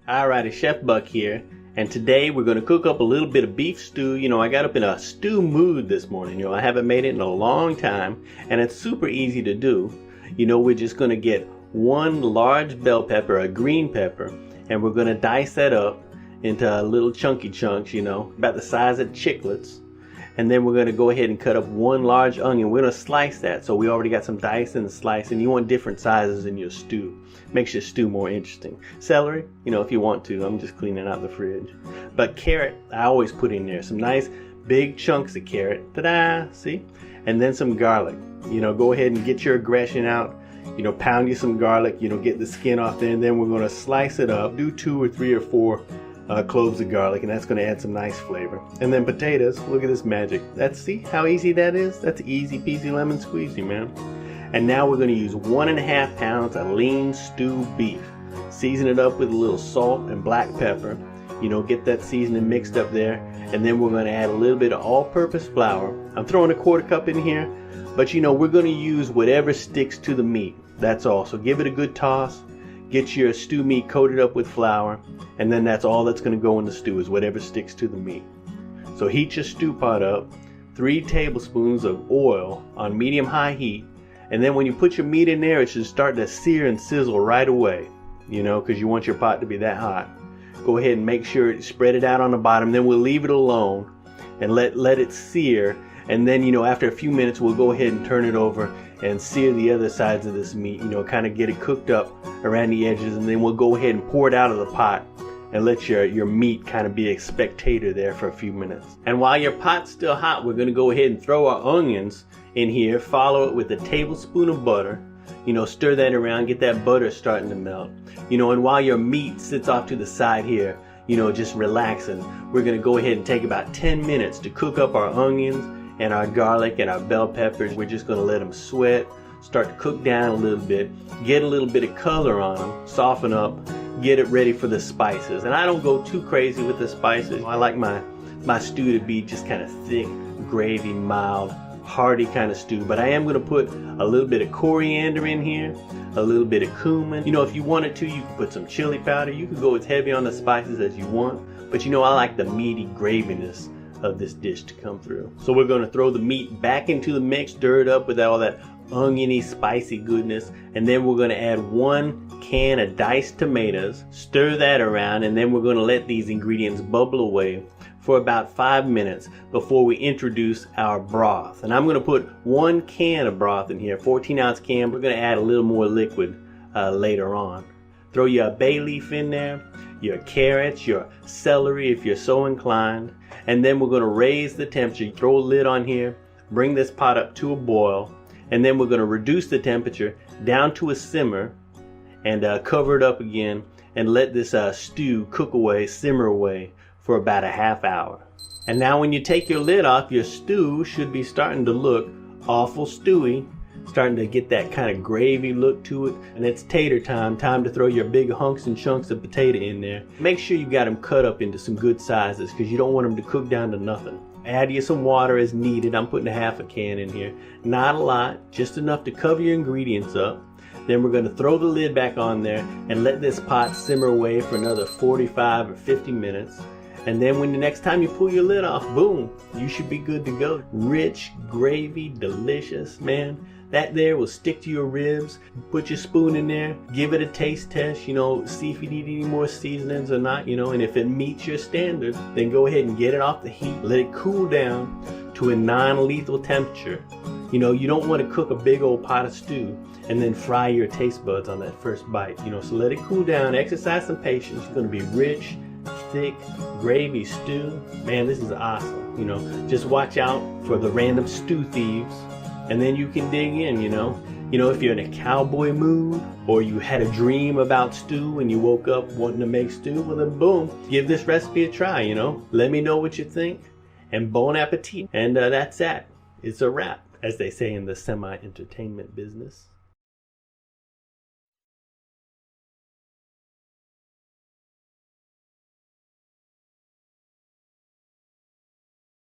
Alrighty, Chef Buck here, and today we're going to cook up a little bit of beef stew. You know, I got up in a stew mood this morning. You know, I haven't made it in a long time, and it's super easy to do. You know, we're just going to get one large bell pepper, a green pepper, and we're going to dice that up into little chunky chunks, you know, about the size of chiclets. And then we're going to go ahead and cut up one large onion. We're going to slice that. So we already got some dice and slice, and you want different sizes in your stew. Makes your stew more interesting. Celery, you know, if you want to. I'm just cleaning out the fridge. But carrot, I always put in there. Some nice big chunks of carrot. Ta-da! See? And then some garlic. You know, go ahead and get your aggression out. You know, pound you some garlic. You know, get the skin off there. And then we're going to slice it up. Do 2 or 3 or 4 cloves of garlic, and that's going to add some nice flavor. And then potatoes. Look at this magic. See how easy that is? That's easy peasy lemon squeezy, man. And now we're going to use 1.5 pounds of lean stew beef. Season it up with a little salt and black pepper. You know, get that seasoning mixed up there. And then we're going to add a little bit of all-purpose flour. I'm throwing a 1/4 cup in here, but you know, we're going to use whatever sticks to the meat. That's all. So give it a good toss. Get your stew meat coated up with flour, and then that's all that's going to go in the stew, is whatever sticks to the meat. So heat your stew pot up, 3 tablespoons of oil on medium-high heat, and then when you put your meat in there, it should start to sear and sizzle right away, you know, because you want your pot to be that hot. Go ahead and make sure spread it out on the bottom, then we'll leave it alone and let it sear, and then, you know, after a few minutes, we'll go ahead and turn it over and sear the other sides of this meat, you know, kind of get it cooked up around the edges, and then we'll go ahead and pour it out of the pot and let your meat kind of be a spectator there for a few minutes. And while your pot's still hot, we're going to go ahead and throw our onions in here, follow it with a tablespoon of butter, you know, stir that around, get that butter starting to melt, you know, and while your meat sits off to the side here, you know, just relaxing, we're going to go ahead and take about 10 minutes to cook up our onions and our garlic and our bell peppers. We're just going to let them sweat, start to cook down a little bit, get a little bit of color on them, soften up, get it ready for the spices. And I don't go too crazy with the spices. I like my stew to be just kind of thick, gravy, mild, hearty kind of stew. But I am going to put a little bit of coriander in here, a little bit of cumin. You know, if you wanted to, you could put some chili powder. You could go as heavy on the spices as you want. But you know, I like the meaty graviness of this dish to come through. So we're going to throw the meat back into the mix, stir it up with all that oniony, spicy goodness, and then we're going to add 1 can of diced tomatoes, stir that around, and then we're going to let these ingredients bubble away for about 5 minutes before we introduce our broth. And I'm going to put 1 can of broth in here, 14-ounce can. We're going to add a little more liquid later on. Throw your bay leaf in there, your carrots, your celery if you're so inclined, and then we're going to raise the temperature. Throw a lid on here, bring this pot up to a boil, and then we're going to reduce the temperature down to a simmer and cover it up again and let this stew cook away, simmer away for about a ½ hour. And now when you take your lid off, your stew should be starting to look awful stewy, starting to get that kind of gravy look to it. And it's tater time to throw your big hunks and chunks of potato in there. Make sure you got them cut up into some good sizes, because you don't want them to cook down to nothing. Add you some water as needed. I'm putting a ½ can in here. Not a lot, just enough to cover your ingredients up. Then we're going to throw the lid back on there and let this pot simmer away for another 45 or 50 minutes. And then when the next time you pull your lid off, boom, you should be good to go. Rich, gravy, delicious, man. That there will stick to your ribs. Put your spoon in there, give it a taste test, you know, see if you need any more seasonings or not, you know, and if it meets your standards, then go ahead and get it off the heat. Let it cool down to a non-lethal temperature. You know, you don't want to cook a big old pot of stew and then fry your taste buds on that first bite, you know, so let it cool down, exercise some patience. It's going to be rich, thick, gravy stew. Man, this is awesome. You know, just watch out for the random stew thieves, and then you can dig in, you know. You know, if you're in a cowboy mood, or you had a dream about stew and you woke up wanting to make stew, well then boom, give this recipe a try, you know. Let me know what you think, and bon appetit. And that's that. It's a wrap, as they say in the semi-entertainment business.